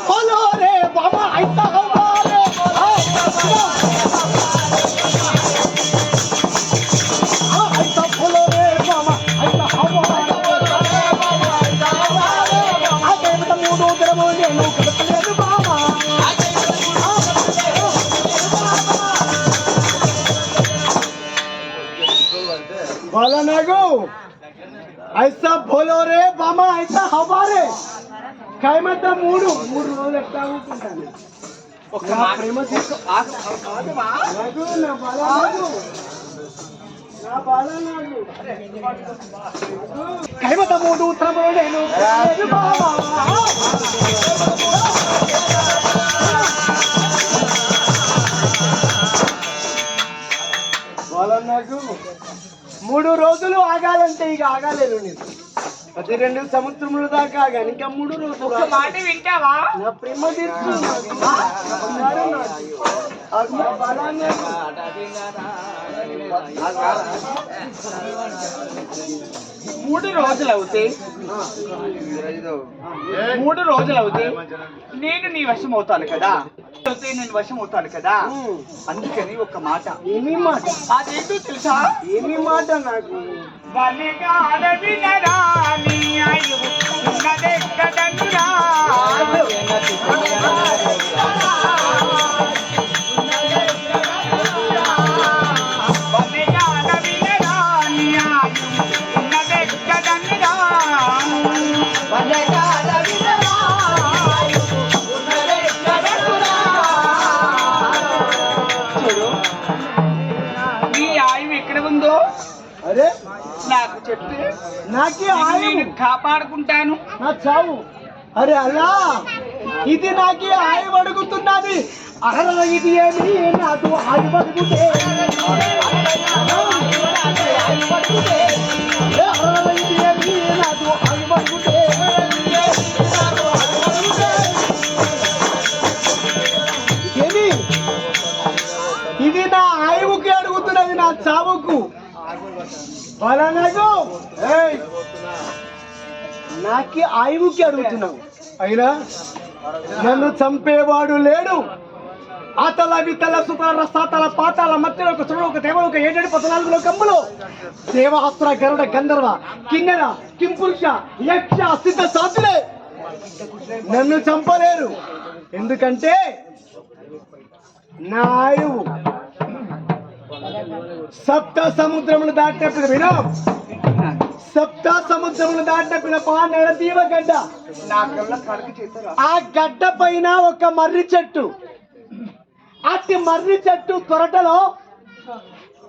बोलो रे बाबा ऐसा हमारे ऐसा बोलो रे बाबा ऐसा हमारे आगे बता मूडो तेरे बोले नो करते रे बाबा बोला नागो ऐसा बोलो रे बाबा ऐसा हमारे काय म्हणता మూడు రోజులు ఎట్లా అనుకుంటాను ఒక ప్రేమ తీసుకో నాకు నా బాల నాకు काय म्हणता మూడు ఉత్తరం నేను బాబా బాల నాకు 3 రోజులు ఆగాలంటే ఇక ఆగాలేదు నేను 12 సముద్రముల దాకా ఆగాను ఇంకా 3 రోజులు ఒక మాట వింటావా నా ప్రేమ తీర్చు 3 రోజులు అవుతే 3 రోజులు అవుతే నేను నీ వశం అవుతాను కదా నేను వశం అవుతాను కదా అందుకని ఒక మాట ఏమి మాట అదేంటో తెలుసా ఏమి మాట నాకు బలిగా అడవినరా నీ ఆయువు ఉన్నదెక్కడనురా బలిగా అడవినరా నీ ఆయువు ఉన్నదెక్కడనురా బలిగా అడవినరా చూడు నీ ఆయువు ఎక్కడ ఉందో అరే నాకు చెప్తే నాకే నేను కాపాడుకుంటాను నా చావు అరే అలా ఇది నాకే ఆయువు అడుగుతున్నది అరే ఇది ఏమి నాకు ఆయువు అడుగుతే ఇది ఏమి నాకు ఆయువు అడుగుతే ఏమి ఇది నా ఆయువుకి అడుగుతున్నది నా చావుకు నాకి ఆయువుకి అడుగుతున్నావు అయినా నన్ను చంపేవాడు లేడు ఆతల వితల సుతల రసాతల పాతాల మధ్యలో ఒక చుడ ఒక దేవ ఒక 7 కంబులు దేవాస్త్ర గరుడ గంధర్వ కిన్నెర కింపురుష యక్ష సిద్ధ సాధులే నన్ను చంపలేరు ఎందుకంటే నా ఆయువు సప్త సముద్రములు దాటినప్పుడు వినో సప్త సముద్రములు దాటినప్పుడు పాండవ దీవగడ్డ ఆ గడ్డ పైన ఒక మర్రి చెట్టు అట్టి మర్రి చెట్టు తొరటలో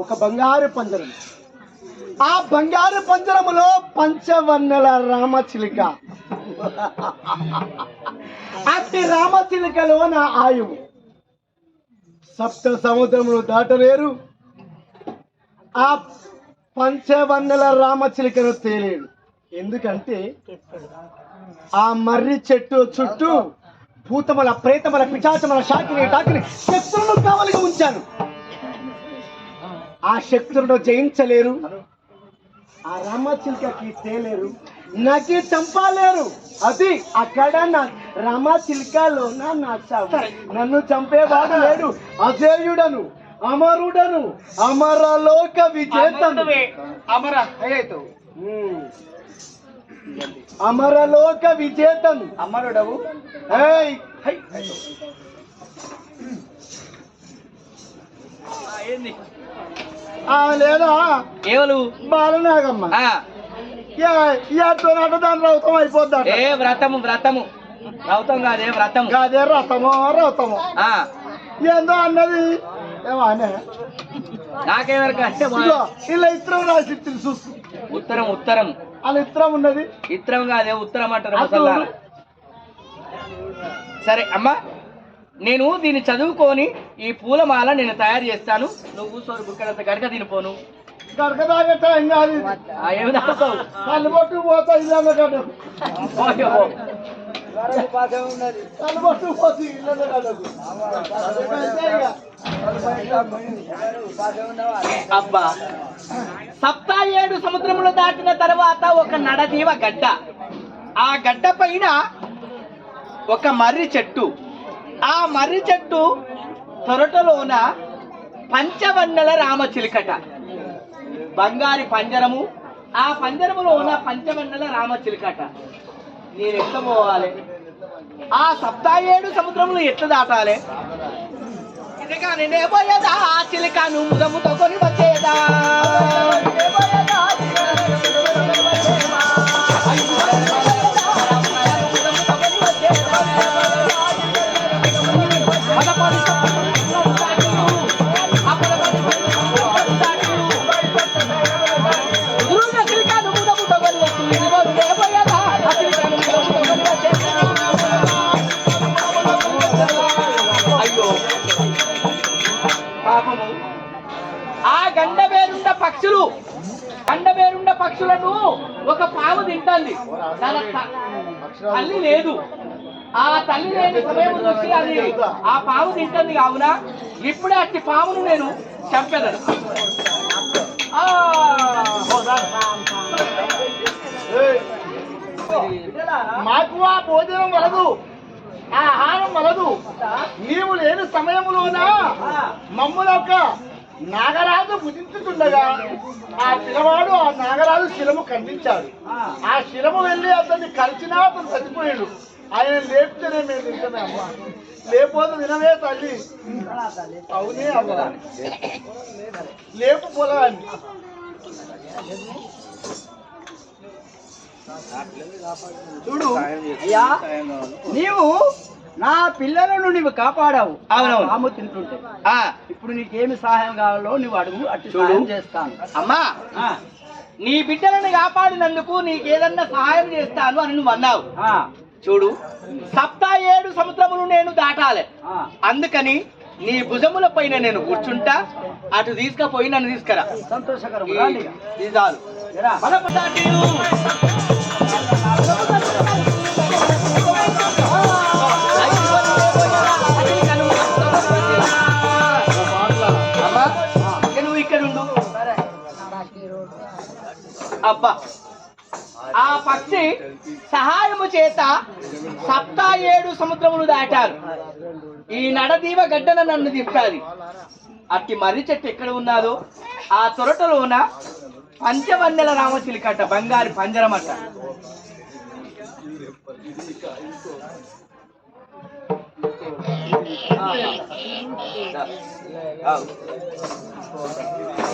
ఒక బంగారు పంజరం ఆ బంగారు పంజరములో పంచవన్నెల రామచిలుక అట్టి రామచిలుకలో నా ఆయువు సప్త సముద్రములు దాటలేరు ఆ పంచవన్నెల రామచిలుకను తేలేడు ఎందుకంటే ఆ మర్రి చెట్టు చుట్టూ భూతముల ప్రేతముల పిశాచముల శాకిని టాకిని శక్తులను కావలిగా ఉంచాను ఆ శక్తులను జయించలేరు ఆ రామచిలుకకి తేలేరు నాకి చంపలేరు అది అక్కడ నా రామచిలుకలో నా చావు నన్ను చంపేవాడు లేడు అజేయుడను అమరుడను అమరలోక విజేతను అమరలోక విజేతను అమరుడవు లేదా ఎవరు బాలనాగమ్మ దాని రౌతం అయిపోద్దా వ్రతము రౌతం కాదే వ్రతం కాదే రౌతమో ఏందో అన్నది ఏమనే నాకేమరక ఇలా ఇత్రం రాసి చూస్తూ ఉత్తరం అలా ఇత్రం ఉన్నది ఇత్రం కాదే ఉత్తరం అంటారు సరే అమ్మా నేను దీన్ని చదువుకొని ఈ పూలమాల నేను తయారు చేస్తాను నువ్వు కూర్చొని బుక్కడంత గడక తినిపోను గడక తాగట ఏం కాదు ఏమి తాగుతావు కళ్ళు పట్టు పోతా ఇల్లు అబ్బా సప్తా 7 సముద్రములు దాటిన తర్వాత ఒక నడదీవ గడ్డ ఆ గడ్డ పైన ఒక మర్రి చెట్టు. ఆ మర్రి చెట్టు తొరటలోన పంచవన్నెల రామచిలుకట, బంగారి పంజరము. ఆ పంజరములో ఉన్న పంచవన్నెల రామచిలుకట. నేను ఎట్లా పోవాలి? ఆ 7 సముద్రములు ఎట్లా దాటాలి? ఇదిగా నేనే పోయేదా ఆ చిలుకను ముదముతో కొని వచ్చేదా. ఆ గండబేరుండ పక్షులను ఒక పాము తింటుంది. తల్లి లేదు. ఆ తల్లి లేని సమయం చూసి అది ఆ పాము తింటుంది. కావున ఇప్పుడే అట్టి పామును నేను చంపేదను. మాకు ఆ భోజనం వలదు, ఆహారం వలదు. నీవు లేని సమయంలోనా మమ్ముల ఒక నాగరాజు భుజించుతుండగా ఆ పిల్లవాడు ఆ నాగరాజు శిలము ఖండించాడు. ఆ శిలము వెళ్ళి అతన్ని కలిసినా అతను చచ్చిపోయాడు. ఆయన లేపితేనే మేము తింటామే అమ్మ, లేకపోతే వినవే తల్లి. అవునే అమ్మ, లేపు పొలాన్ని. చూడు అయ్యా, నీవు నా పిల్లలను నీవు కాపాడావు. పాము తింటుంటే ఇప్పుడు నీకేమి సహాయం కావాలో నువ్వు అడుగు, అట్టి సహాయం చేస్తాను. అమ్మా, నీ బిడ్డలను కాపాడినందుకు నీకేదన్నా సహాయం చేస్తాను అని నువ్వు అన్నావు. చూడు, 7 సముద్రములు నేను దాటాలి. అందుకని నీ భుజముల పైన నేను కూర్చుంటా. అటు తీసుకుపోయి నన్ను తీసుకురా. సంతోషకరం. నువ్వు ఇక్కడ ఉండు. అబ్బా, ఆ పక్షి సహాయము చేత 7 సముద్రములు దాటారు. ఈ నడదీవ గడ్డన నన్ను తిప్పాది. అట్టి మర్రి చెట్టు ఎక్కడ ఉన్నాదో ఆ తొరటలోన పంచవన్నెల రామచిలుకట, బంగారు పంజరమట.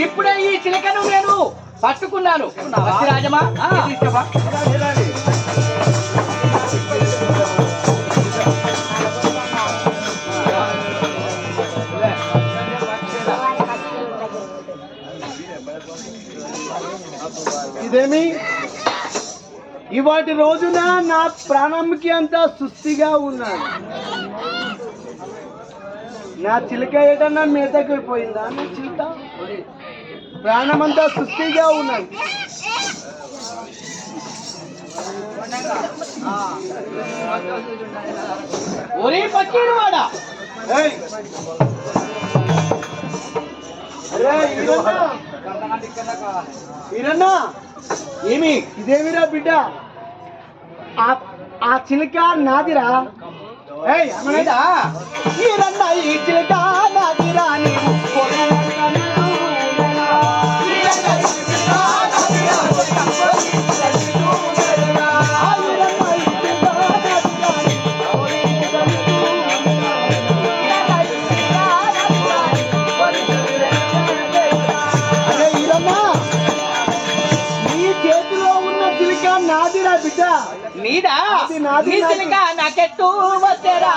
ఇప్పుడే ఈ చిలకను నేను పట్టుకున్నాను. రాజమా, ఇదేమి ఇవాటి రోజున నా ప్రాణంకి అంతా సుస్థిగా ఉన్నాను. నా చిలుక ఏటన్నా మీదకి పోయిందా? నా చిలుక ప్రాణమంతా సుస్థిగా ఉన్నాను. ఒరే పక్కీడు వాడా, ఈరన్నా, ఏమి ఇదేమిరా బిడ్డ? ఆ చిలుక నాదిరా. ఈరన్నా, ఈ చిలుక నాదిరా. నీదా? నీ చిలుక నాకెట్టు వచ్చేరా.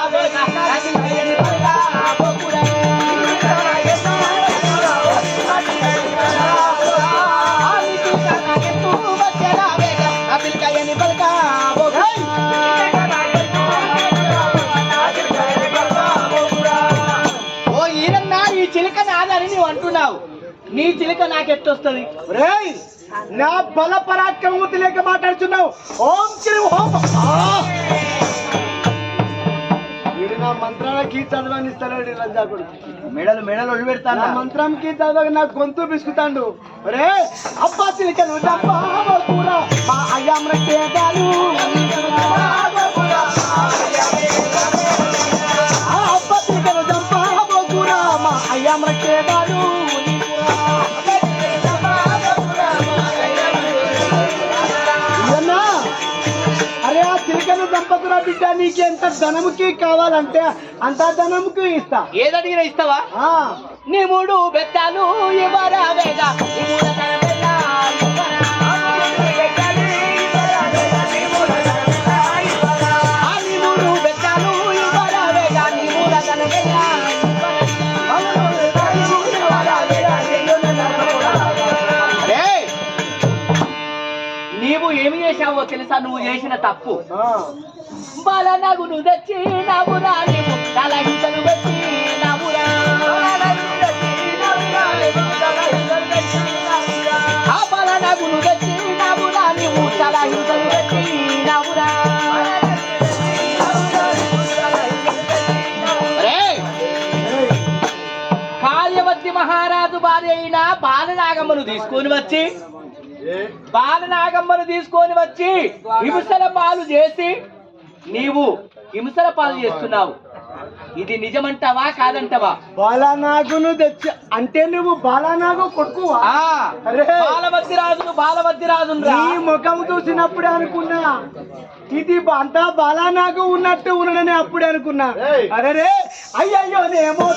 ఓ ఈరన్నా, ఈ చిలుక నాదని నువ్వు అంటున్నావు. నీ చిలుక నాకెట్టొస్తుంది? రేయ్, నా బల పరాక్రమము తెలియక మాట్లాడుతున్నావు. ఓం శ్రీ ఓం. వీడు నా మంత్రాలకి చదవనిస్తాడు. లంజాకుడు మెడలు ఒళ్ళు పెడతాను. నా మంత్రంకి చదవక నా గొంతు బిసుకుతాడు. రే అబ్బా చిలికలు మా అయ్యమ్మ బిడ్డ నీకు ఎంత ధనముకి కావాలంటే అంత ధనముకి ఇస్తా. ఏదడిగినా ఇస్తావా? నీ 3 బెత్తాలు ఇవ్వరా వేగా, నీ 3 తనబెల్లా ఇవ్వరా. నీ 3 బెత్తాలు ఇవ్వరా వేగా, నీ 3 తనబెల్లా ఇవ్వరా. నీవు ఏమి చేశావో తెలుసా? నువ్వు చేసిన తప్పు. బాలనగును తెచ్చి నావురా, నీవు తలగింతలు పెట్టి నావురా. ఆ బాలనగును తెచ్చి నావురా, నీవు తలగింతలు పెట్టి నావురా. కార్యవర్తి మహారాజు భార్య అయిన బాలనాగమ్మను తీసుకొని వచ్చి హింసల పాలు చేసి నీవు హింసల పాలు చేస్తున్నావు. ఇది నిజమంటావా కాదంటావా? బాలనాగును తెచ్చి అంటే నువ్వు బాలనాగు కొడుకువా? బాలవద్ది రాజు నీ ముఖం చూసినప్పుడే అనుకున్నా ఇది అంతా బాలనాగు ఉన్నట్టు ఉన్నదని అప్పుడే అనుకున్నా. అరే అయ్యయ్యో నేమో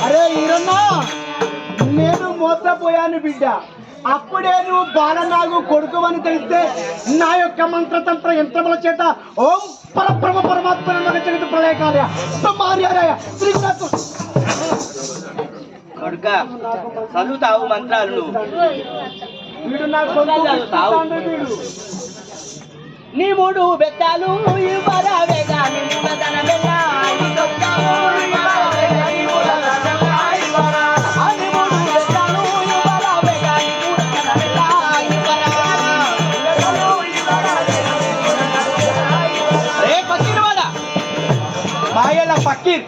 అరే ఈరన్నా నేను మోసపోయాను బిడ్డ. అప్పుడే నువ్వు బాలనాగు కొడుకు అని తెలిస్తే నా యొక్క మంత్రతంత్ర యంత్రముల చేత ఓం పరబ్రహ్మ పరమాత్మ జగత్ ప్రళయకార్య మార్యారాయ కొడుక చదువుతావు మంత్రాలు. వీడు నాకు వీడు నీ 3 బెత్తాలు ఇవ్వరా వేగా, నీ 3 తనబెల్లా ఇవ్వరా. మాయల ఫకీర్,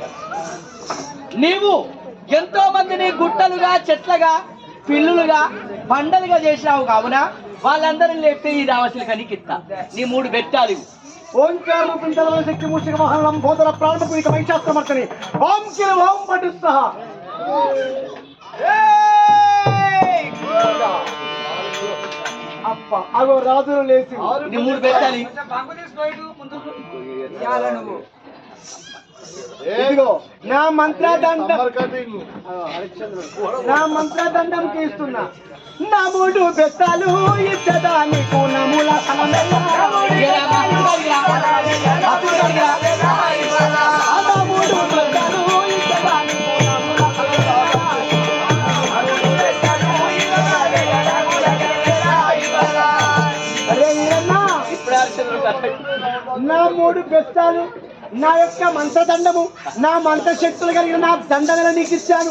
నీవు ఎంతో మందిని గుట్టలుగా, చెట్లుగా, పిల్లులుగా, బండలుగా చేసినావు. కావున వాళ్ళందరిని లేపితే ఈ రావలసిన కనికిస్తా. నీ 3 బెత్తాలు. ఓంకార శక్తి మూషిక మహానం బోధన ప్రారంభకుడిక వైశాస్త్రమర్తని ఓం కిల ఓం పటుస్సహ. అప్ప అగో రాజులు లేచి నీ 3 బెత్తాలు. ఇదిగో నా మంత్రదండంకి ఇస్తున్నా. నా 3 బెత్తాలు ఇచ్చదా నీకు నముల నా 3 బెత్తాలు, నా యొక్క మంత్రదండము, నా మంత్రశక్తులు కలిగిన నా దండలను నీకు ఇచ్చాను.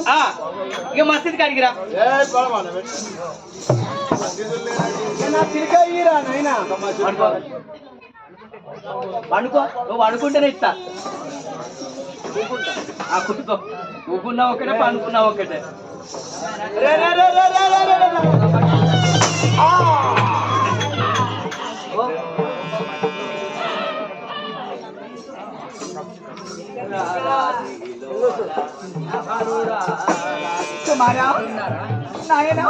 ఇక మసీద్కి అడిగిరా. నా తిరిగయ్యిరా నాయనా. అనుకో, నువ్వు అనుకుంటేనే ఇస్తా. కుట్టుకో, నువ్వుకున్నా ఒకటే, పనుకున్నా ఒకటే. నాయనా